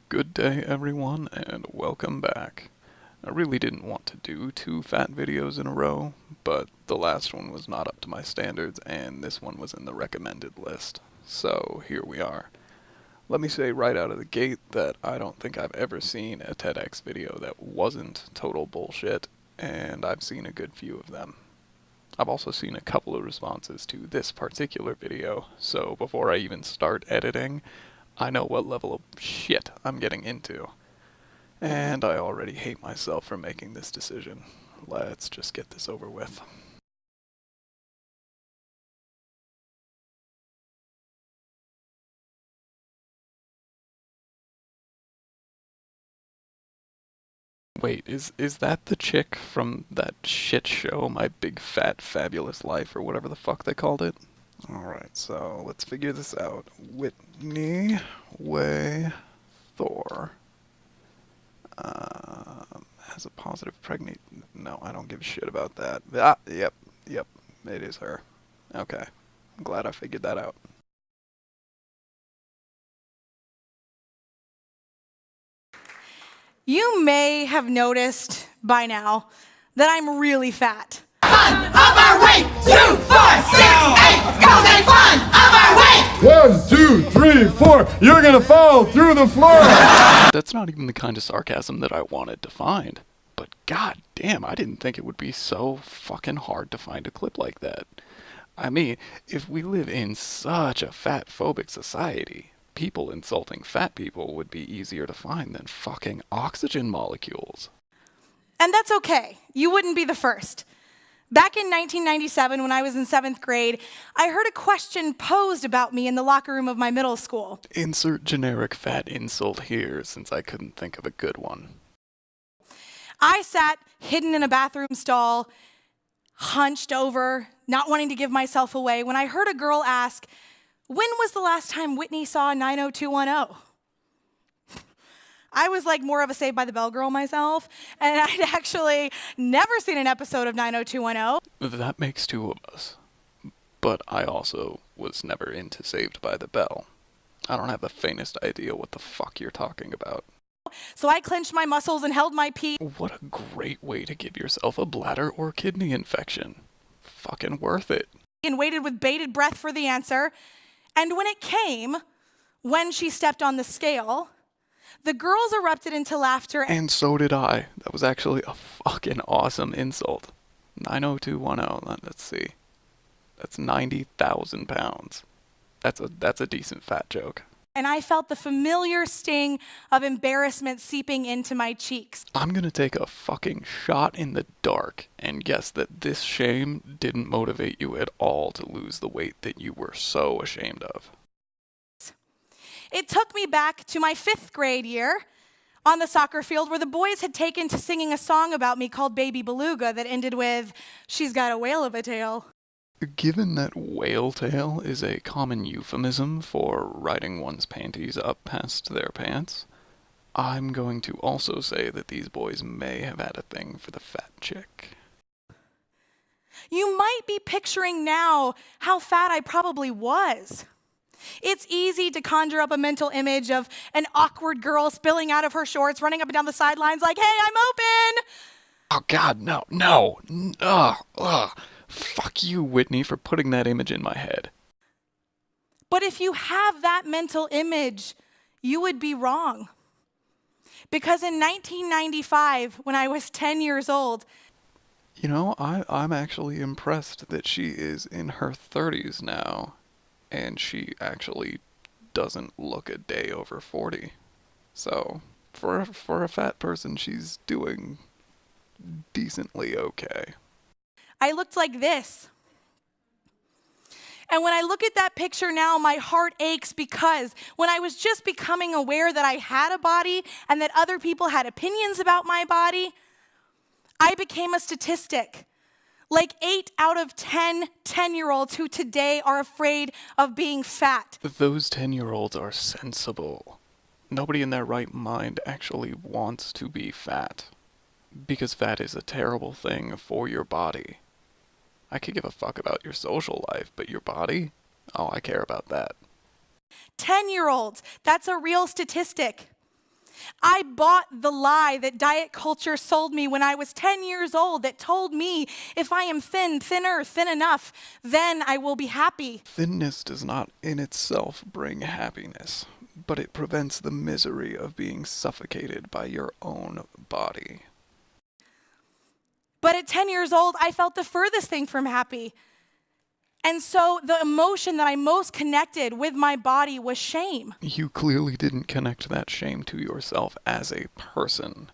Good day everyone, and welcome back. I really didn't want to do 2 fat videos in a row, but the last one was not up to my standards and this one was in the recommended list. So here we are. Let me say right out of the gate that I don't think I've ever seen a TEDx video that wasn't total bullshit, and I've seen a good few of them. I've also seen a couple of responses to this particular video, so before I even start editing, I know what level of shit I'm getting into. And I already hate myself for making this decision. Let's just get this over with. Wait, is that the chick from that shit show, My Big Fat Fabulous Life, or whatever the fuck they called it? Alright, so let's figure this out. Whitney, Way, Thore. Has a positive pregnant... No, I don't give a shit about that. Ah, yep, it is her. Okay, I'm glad I figured that out. You may have noticed by now that I'm really fat. Fun of our way, 2, 4, 6, 8, go get fun of our way! 1, 2, 3, 4, you're gonna fall through the floor! That's not even the kind of sarcasm that I wanted to find. But god damn, I didn't think it would be so fucking hard to find a clip like that. I mean, if we live in such a fat-phobic society, people insulting fat people would be easier to find than fucking oxygen molecules. And that's okay. You wouldn't be the first. Back in 1997, when I was in 7th grade, I heard a question posed about me in the locker room of my middle school. Insert generic fat insult here, since I couldn't think of a good one. I sat hidden in a bathroom stall, hunched over, not wanting to give myself away, when I heard a girl ask, "When was the last time Whitney saw 90210?" I was like more of a Saved by the Bell girl myself, and I'd actually never seen an episode of 90210. That makes 2 of us. But I also was never into Saved by the Bell. I don't have the faintest idea what the fuck you're talking about. So I clenched my muscles and held my pee. What a great way to give yourself a bladder or kidney infection. Fucking worth it. And waited with bated breath for the answer. And when it came, when she stepped on the scale, the girls erupted into laughter. And so did I. That was actually a fucking awesome insult. 90210, let's see. That's 90,000 pounds. That's a decent fat joke. And I felt the familiar sting of embarrassment seeping into my cheeks. I'm gonna take a fucking shot in the dark and guess that this shame didn't motivate you at all to lose the weight that you were so ashamed of. It took me back to my 5th grade year on the soccer field where the boys had taken to singing a song about me called Baby Beluga that ended with, "She's got a whale of a tail." Given that whale tail is a common euphemism for riding one's panties up past their pants, I'm going to also say that these boys may have had a thing for the fat chick. You might be picturing now how fat I probably was. It's easy to conjure up a mental image of an awkward girl spilling out of her shorts, running up and down the sidelines like, "Hey, I'm open!" Oh god, no. Fuck you, Whitney, for putting that image in my head. But if you have that mental image, you would be wrong. Because in 1995, when I was 10 years old... You know, I'm actually impressed that she is in her 30s now, and she actually doesn't look a day over 40. So, for a fat person, she's doing decently okay. I looked like this. And when I look at that picture now, my heart aches because when I was just becoming aware that I had a body and that other people had opinions about my body, I became a statistic. Like 8 out of 10 10-year-olds who today are afraid of being fat. Those 10-year-olds are sensible. Nobody in their right mind actually wants to be fat. Because fat is a terrible thing for your body. I could give a fuck about your social life, but your body? Oh, I care about that. 10-year-olds, that's a real statistic. I bought the lie that diet culture sold me when I was 10 years old that told me if I am thin enough, then I will be happy. Thinness does not in itself bring happiness, but it prevents the misery of being suffocated by your own body. But at 10 years old, I felt the furthest thing from happy. And so the emotion that I most connected with my body was shame. You clearly didn't connect that shame to yourself as a person,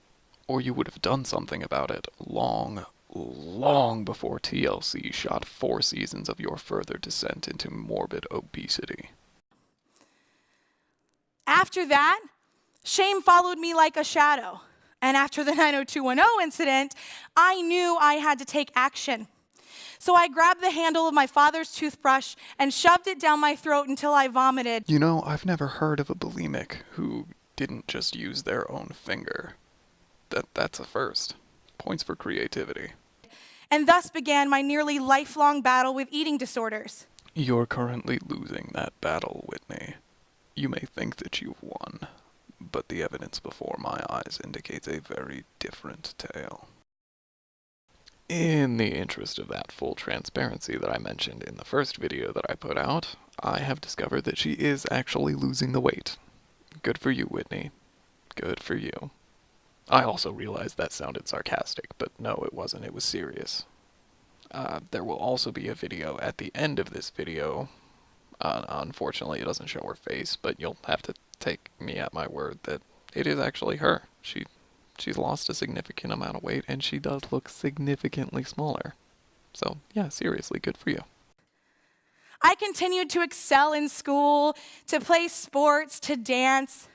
or you would have done something about it long before TLC shot 4 seasons of your further descent into morbid obesity. After that, shame followed me like a shadow. And after the 90210 incident, I knew I had to take action. So I grabbed the handle of my father's toothbrush and shoved it down my throat until I vomited. You know, I've never heard of a bulimic who didn't just use their own finger. That's a first. Points for creativity. And thus began my nearly lifelong battle with eating disorders. You're currently losing that battle, Whitney. You may think that you've won, but the evidence before my eyes indicates a very different tale. In the interest of that full transparency that I mentioned in the first video that I put out, I have discovered that she is actually losing the weight. Good for you, Whitney. Good for you. I also realized that sounded sarcastic, but no, it wasn't. It was serious. There will also be a video at the end of this video. Unfortunately, it doesn't show her face, but you'll have to take me at my word that it is actually her. She's lost a significant amount of weight, and she does look significantly smaller. So, yeah, seriously, good for you. I continued to excel in school, to play sports, to dance.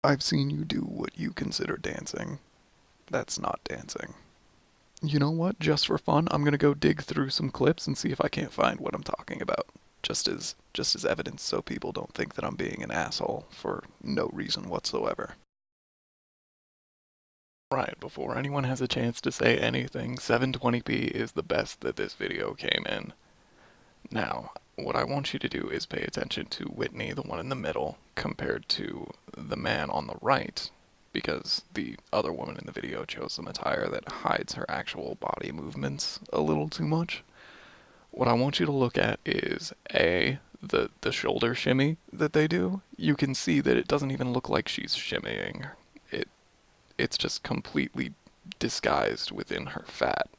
I've seen you do what you consider dancing. That's not dancing. You know what? Just for fun, I'm gonna go dig through some clips and see if I can't find what I'm talking about. Just as evidence so people don't think that I'm being an asshole for no reason whatsoever. Right, before anyone has a chance to say anything, 720p is the best that this video came in. Now, what I want you to do is pay attention to Whitney, the one in the middle, compared to the man on the right, because the other woman in the video chose some attire that hides her actual body movements a little too much. What I want you to look at is, A, the shoulder shimmy that they do. You can see that it doesn't even look like she's shimmying. It's just completely disguised within her fat.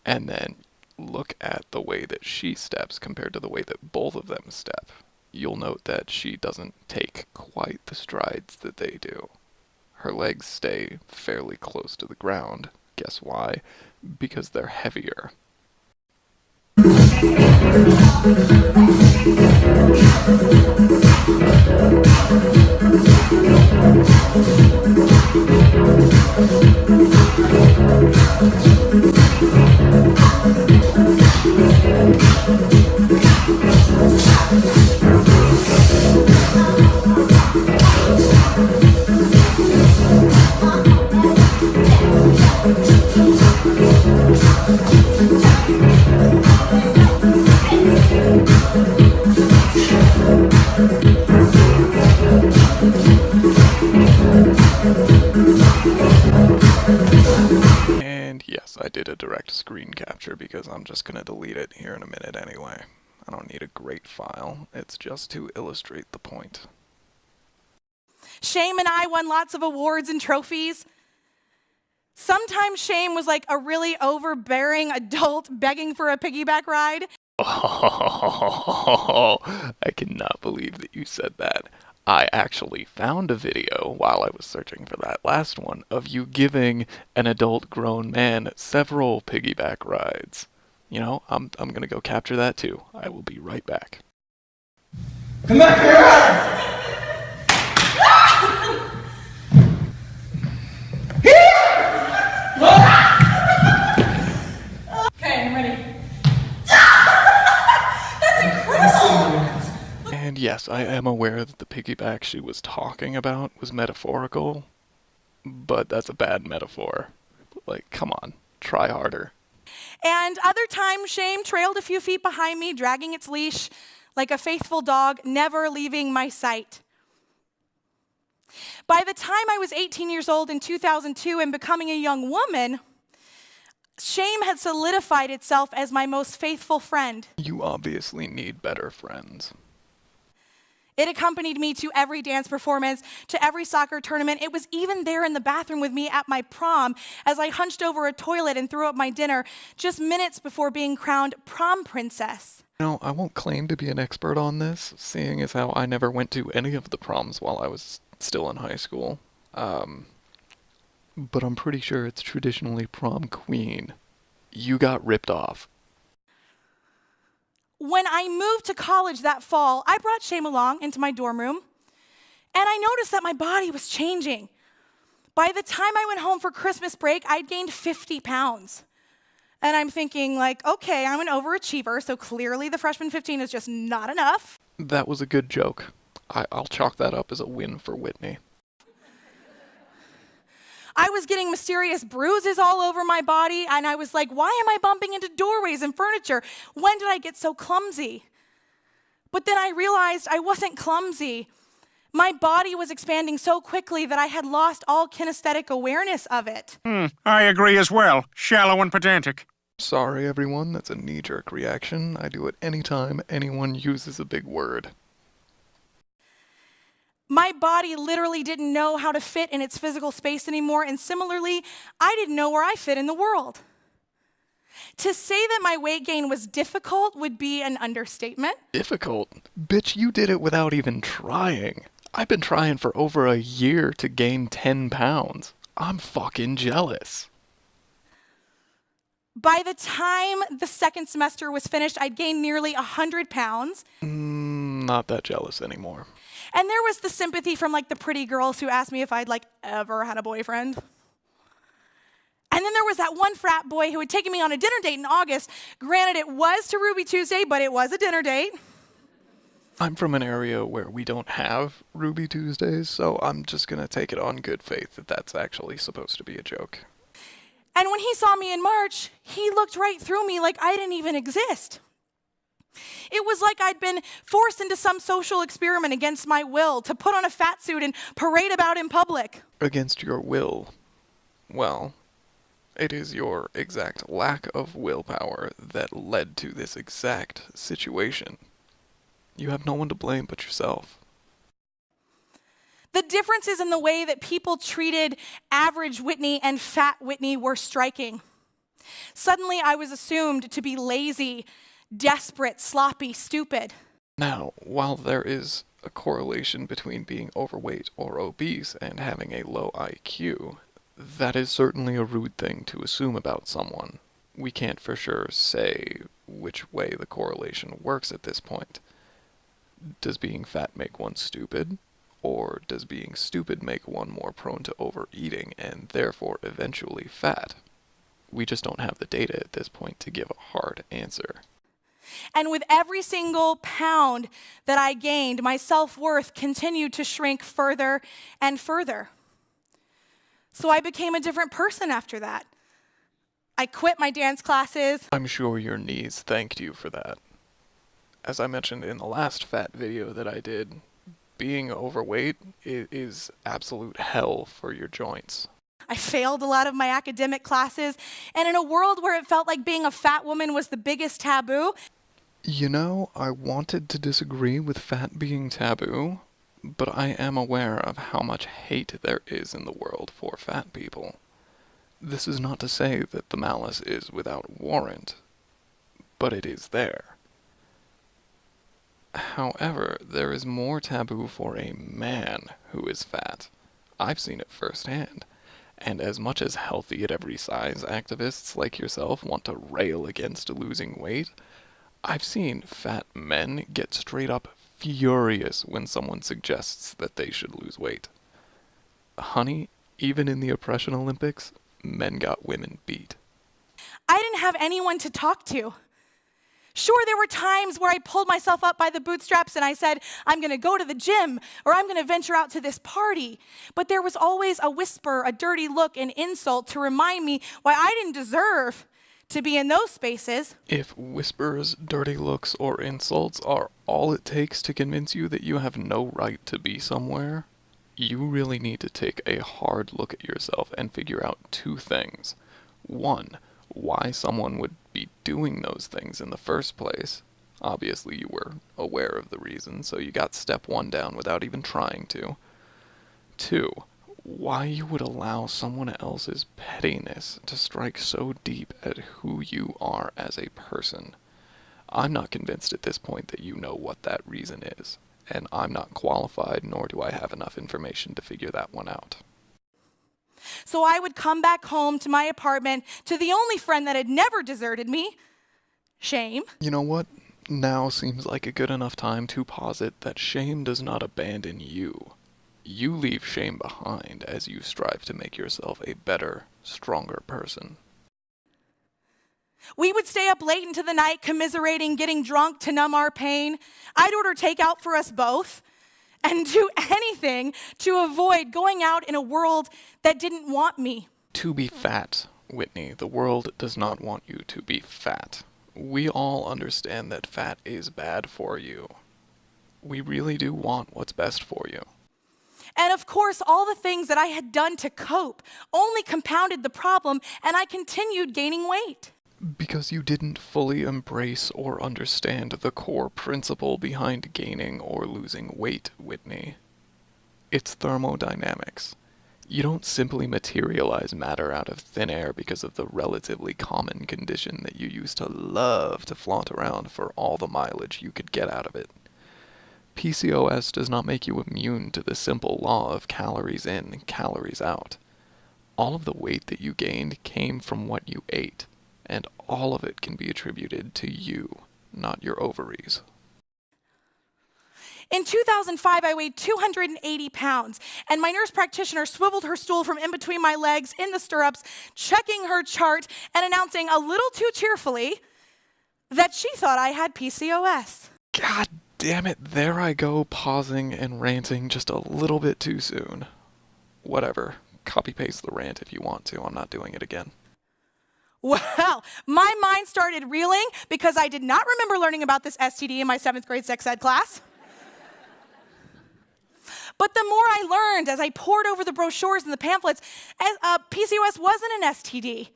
And then look at the way that she steps compared to the way that both of them step. You'll note that she doesn't take quite the strides that they do. Her legs stay fairly close to the ground. Guess why? Because they're heavier. And yes, I did a direct screen capture because I'm just going to delete it here in a minute anyway. I don't need a great file, it's just to illustrate the point. Shame and I won lots of awards and trophies. Sometimes Shame was like a really overbearing adult begging for a piggyback ride. Oh, I cannot believe that you said that. I actually found a video while I was searching for that last one of you giving an adult grown man several piggyback rides. You know, I'm gonna go capture that too. I will be right back. Come back here! Okay, I'm ready. That's incredible! And yes, I am aware that the piggyback she was talking about was metaphorical, but that's a bad metaphor. Like, come on, try harder. And other times, Shame trailed a few feet behind me, dragging its leash like a faithful dog, never leaving my sight. By the time I was 18 years old in 2002 and becoming a young woman, shame had solidified itself as my most faithful friend. You obviously need better friends. It accompanied me to every dance performance, to every soccer tournament. It was even there in the bathroom with me at my prom as I hunched over a toilet and threw up my dinner just minutes before being crowned prom princess. No, I won't claim to be an expert on this, seeing as how I never went to any of the proms while I was still in high school. But I'm pretty sure it's traditionally prom queen. You got ripped off. When I moved to college that fall, I brought shame along into my dorm room, and I noticed that my body was changing. By the time I went home for Christmas break, I'd gained 50 pounds. And I'm thinking, like, okay, I'm an overachiever, so clearly the freshman 15 is just not enough. That was a good joke. I'll chalk that up as a win for Whitney. I was getting mysterious bruises all over my body, and I was like, why am I bumping into doorways and furniture? When did I get so clumsy? But then I realized I wasn't clumsy. My body was expanding so quickly that I had lost all kinesthetic awareness of it. I agree as well. Shallow and pedantic. Sorry, everyone, that's a knee-jerk reaction. I do it anytime anyone uses a big word. My body literally didn't know how to fit in its physical space anymore, and similarly, I didn't know where I fit in the world. To say that my weight gain was difficult would be an understatement. Difficult? Bitch, you did it without even trying. I've been trying for over a year to gain 10 pounds. I'm fucking jealous. By the time the second semester was finished, I'd gained nearly 100 pounds. Not that jealous anymore. And there was the sympathy from like the pretty girls who asked me if I'd like ever had a boyfriend. And then there was that one frat boy who had taken me on a dinner date in August. Granted, it was to Ruby Tuesday, but it was a dinner date. I'm from an area where we don't have Ruby Tuesdays, so I'm just gonna take it on good faith that that's actually supposed to be a joke. And when he saw me in March, he looked right through me like I didn't even exist. It was like I'd been forced into some social experiment against my will to put on a fat suit and parade about in public. Against your will. Well, it is your exact lack of willpower that led to this exact situation. You have no one to blame but yourself. The differences in the way that people treated average Whitney and fat Whitney were striking. Suddenly, I was assumed to be lazy, desperate, sloppy, stupid. Now, while there is a correlation between being overweight or obese and having a low IQ, that is certainly a rude thing to assume about someone. We can't for sure say which way the correlation works at this point. Does being fat make one stupid? Or does being stupid make one more prone to overeating and therefore eventually fat? We just don't have the data at this point to give a hard answer. And with every single pound that I gained, my self-worth continued to shrink further and further. So I became a different person after that. I quit my dance classes. I'm sure your knees thanked you for that. As I mentioned in the last fat video that I did, being overweight is absolute hell for your joints. I failed a lot of my academic classes, and in a world where it felt like being a fat woman was the biggest taboo. You know, I wanted to disagree with fat being taboo, but I am aware of how much hate there is in the world for fat people. This is not to say that the malice is without warrant, but it is there. However, there is more taboo for a man who is fat. I've seen it firsthand. And as much as healthy at every size activists like yourself want to rail against losing weight, I've seen fat men get straight up furious when someone suggests that they should lose weight. Honey, even in the oppression Olympics, men got women beat. I didn't have anyone to talk to. Sure, there were times where I pulled myself up by the bootstraps and I said, I'm going to go to the gym or I'm going to venture out to this party. But there was always a whisper, a dirty look, an insult to remind me why I didn't deserve to be in those spaces. If whispers, dirty looks, or insults are all it takes to convince you that you have no right to be somewhere, You really need to take a hard look at yourself and figure out two things. One, why someone would be doing those things in the first place. Obviously, you were aware of the reason, so you got step one down without even trying to. Two, why you would allow someone else's pettiness to strike so deep at who you are as a person. I'm not convinced at this point that you know what that reason is, and I'm not qualified, nor do I have enough information to figure that one out. So I would come back home to my apartment to the only friend that had never deserted me, shame. You know what? Now seems like a good enough time to posit that shame does not abandon you. You leave shame behind as you strive to make yourself a better, stronger person. We would stay up late into the night commiserating, getting drunk to numb our pain. I'd order takeout for us both and do anything to avoid going out in a world that didn't want me. To be fat, Whitney, the world does not want you to be fat. We all understand that fat is bad for you. We really do want what's best for you. And of course, all the things that I had done to cope only compounded the problem, and I continued gaining weight. Because you didn't fully embrace or understand the core principle behind gaining or losing weight, Whitney. It's thermodynamics. You don't simply materialize matter out of thin air because of the relatively common condition that you used to love to flaunt around for all the mileage you could get out of it. PCOS does not make you immune to the simple law of calories in, calories out. All of the weight that you gained came from what you ate, and all of it can be attributed to you, not your ovaries. In 2005, I weighed 280 pounds, and my nurse practitioner swiveled her stool from in between my legs in the stirrups, checking her chart and announcing a little too cheerfully that she thought I had PCOS. God damn it, there I go, pausing and ranting just a little bit too soon. Whatever, copy-paste the rant if you want to, I'm not doing it again. Well, my mind started reeling because I did not remember learning about this STD in my 7th grade sex ed class. But the more I learned as I pored over the brochures and the pamphlets, PCOS wasn't an STD.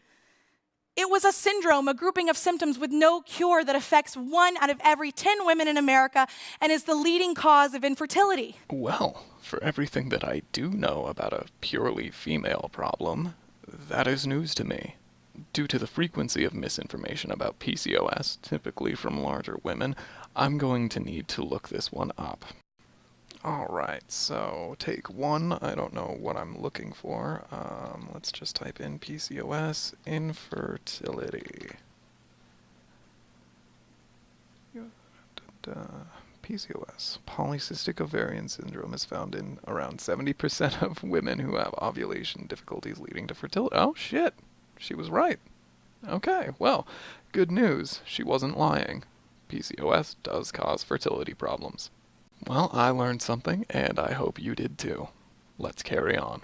It was a syndrome, a grouping of symptoms with no cure that affects 1 out of every 10 women in America and is the leading cause of infertility. Well, for everything that I do know about a purely female problem, that is news to me. Due to the frequency of misinformation about PCOS, typically from larger women, I'm going to need to look this one up. Alright, so take 1, I don't know what I'm looking for. Let's just type in PCOS, infertility. PCOS, polycystic ovarian syndrome, is found in around 70% of women who have ovulation difficulties leading to fertility. Oh shit, she was right. Okay, well, good news, she wasn't lying. PCOS does cause fertility problems. Well, I learned something, and I hope you did too. Let's carry on.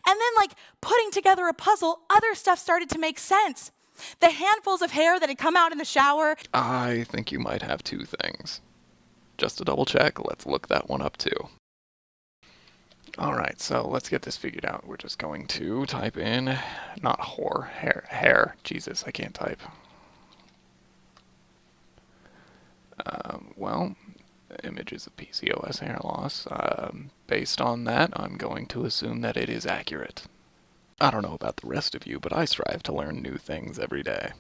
And then, like putting together a puzzle, other stuff started to make sense. The handfuls of hair that had come out in the shower. I think you might have 2 things. Just to double check, let's look that one up too. Alright, so let's get this figured out. We're just going to type in, not whore, hair. Jesus, I can't type. Well, images of PCOS hair loss. Based on that, I'm going to assume that it is accurate. I don't know about the rest of you, but I strive to learn new things every day.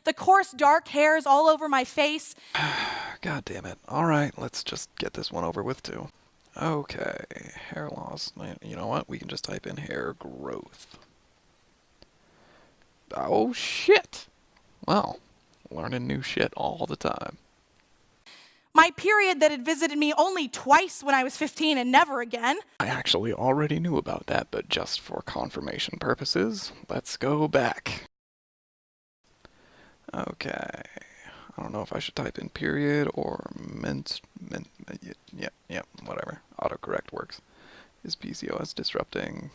The coarse, dark hairs all over my face. God damn it. Alright, let's just get this one over with too. Okay, hair loss. You know what? We can just type in hair growth. Oh shit! Well, learning new shit all the time. My period that had visited me only twice when I was 15 and never again. I actually already knew about that, but just for confirmation purposes, let's go back. Okay. I don't know if I should type in period or yeah, whatever. Autocorrect works. Is PCOS disrupting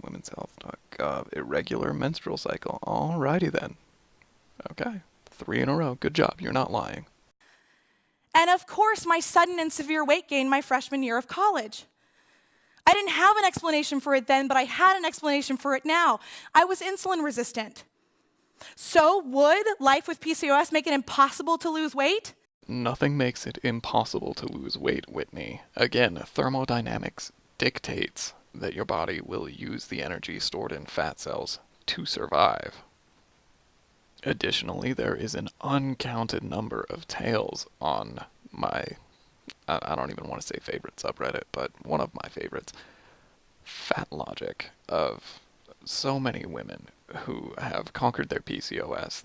women's health.gov irregular menstrual cycle? Alrighty then. Okay. 3 in a row. Good job. You're not lying. And of course, my sudden and severe weight gain my freshman year of college. I didn't have an explanation for it then, but I had an explanation for it now. I was insulin resistant. So would life with PCOS make it impossible to lose weight? Nothing makes it impossible to lose weight, Whitney. Again, thermodynamics dictates that your body will use the energy stored in fat cells to survive. Additionally, there is an uncounted number of tales on my, I don't even want to say favorite subreddit, but one of my favorites, Fat Logic, of so many women who have conquered their PCOS,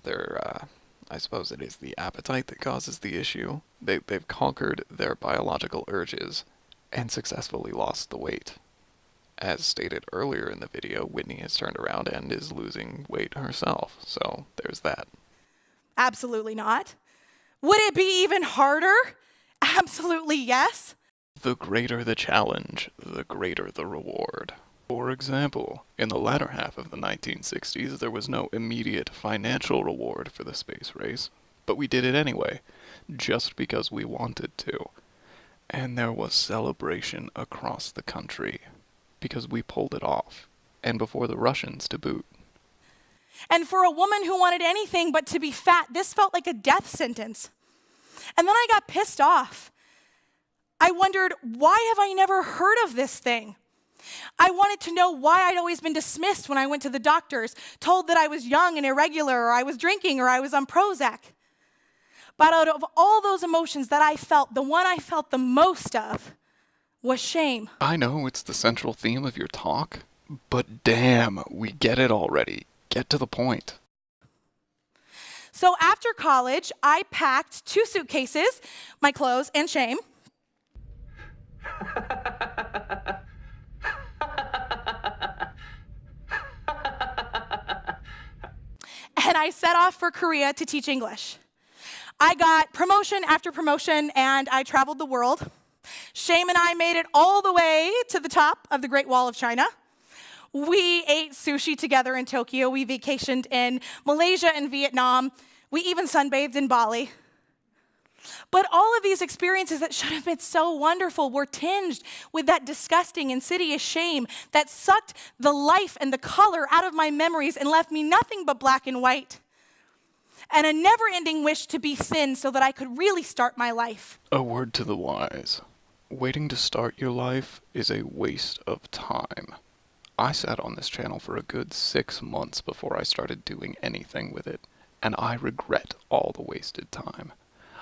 I suppose it is the appetite that causes the issue. They've conquered their biological urges and successfully lost the weight. As stated earlier in the video, Whitney has turned around and is losing weight herself, so there's that. Absolutely not. Would it be even harder? Absolutely yes. The greater the challenge, the greater the reward. For example, in the latter half of the 1960s, there was no immediate financial reward for the space race, but we did it anyway, just because we wanted to. And there was celebration across the country, because we pulled it off, and before the Russians to boot. And for a woman who wanted anything but to be fat, this felt like a death sentence. And then I got pissed off. I wondered, why have I never heard of this thing? I wanted to know why I'd always been dismissed when I went to the doctors, told that I was young and irregular, or I was drinking, or I was on Prozac. But out of all those emotions that I felt, the one I felt the most of was shame. I know it's the central theme of your talk, but damn, we get it already. Get to the point. So after college, I packed 2 suitcases, my clothes, and shame. And I set off for Korea to teach English. I got promotion after promotion, and I traveled the world. Shame and I made it all the way to the top of the Great Wall of China. We ate sushi together in Tokyo. We vacationed in Malaysia and Vietnam. We even sunbathed in Bali. But all of these experiences that should have been so wonderful were tinged with that disgusting, insidious shame that sucked the life and the color out of my memories and left me nothing but black and white. And a never-ending wish to be thin so that I could really start my life. A word to the wise. Waiting to start your life is a waste of time. I sat on this channel for a good 6 months before I started doing anything with it, and I regret all the wasted time.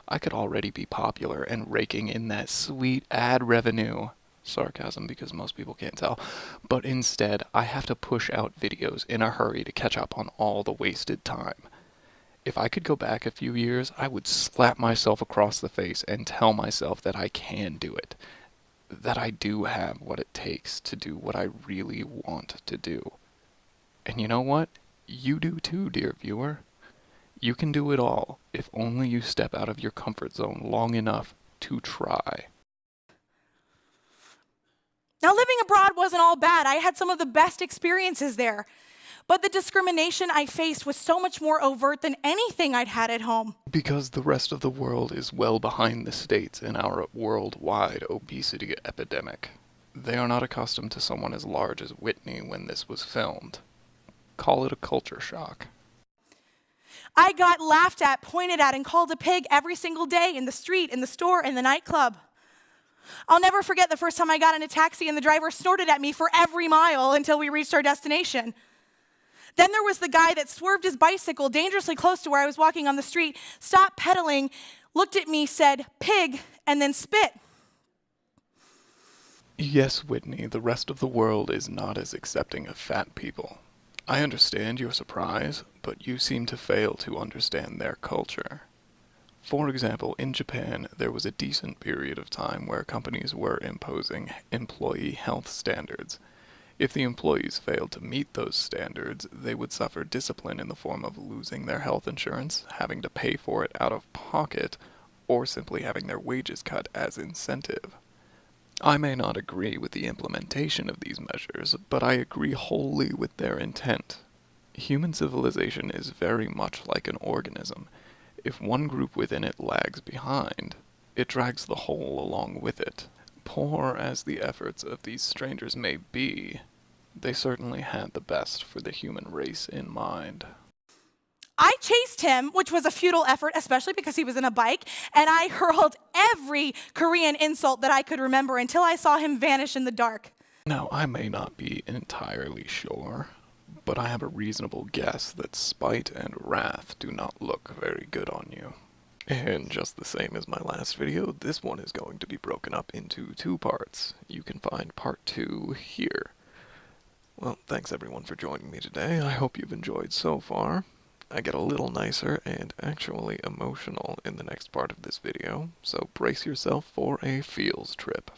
I could already be popular and raking in that sweet ad revenue. Sarcasm because most people can't tell. But instead, I have to push out videos in a hurry to catch up on all the wasted time. If I could go back a few years, I would slap myself across the face and tell myself that I can do it. That I do have what it takes to do what I really want to do. And you know what? You do too, dear viewer. You can do it all if only you step out of your comfort zone long enough to try. Now, living abroad wasn't all bad. I had some of the best experiences there. But the discrimination I faced was so much more overt than anything I'd had at home. Because the rest of the world is well behind the States in our worldwide obesity epidemic. They are not accustomed to someone as large as Whitney when this was filmed. Call it a culture shock. I got laughed at, pointed at, and called a pig every single day in the street, in the store, in the nightclub. I'll never forget the first time I got in a taxi and the driver snorted at me for every mile until we reached our destination. Then there was the guy that swerved his bicycle dangerously close to where I was walking on the street, stopped pedaling, looked at me, said, "Pig," and then spit. Yes, Whitney, the rest of the world is not as accepting of fat people. I understand your surprise, but you seem to fail to understand their culture. For example, in Japan, there was a decent period of time where companies were imposing employee health standards. If the employees failed to meet those standards, they would suffer discipline in the form of losing their health insurance, having to pay for it out of pocket, or simply having their wages cut as incentive. I may not agree with the implementation of these measures, but I agree wholly with their intent. Human civilization is very much like an organism. If one group within it lags behind, it drags the whole along with it. Poor as the efforts of these strangers may be, they certainly had the best for the human race in mind. I chased him, which was a futile effort, especially because he was in a bike, and I hurled every Korean insult that I could remember until I saw him vanish in the dark. Now, I may not be entirely sure, but I have a reasonable guess that spite and wrath do not look very good on you. And just the same as my last video, this one is going to be broken up into 2 parts. You can find part 2 here. Well, thanks everyone for joining me today. I hope you've enjoyed so far. I get a little nicer and actually emotional in the next part of this video, so brace yourself for a feels trip.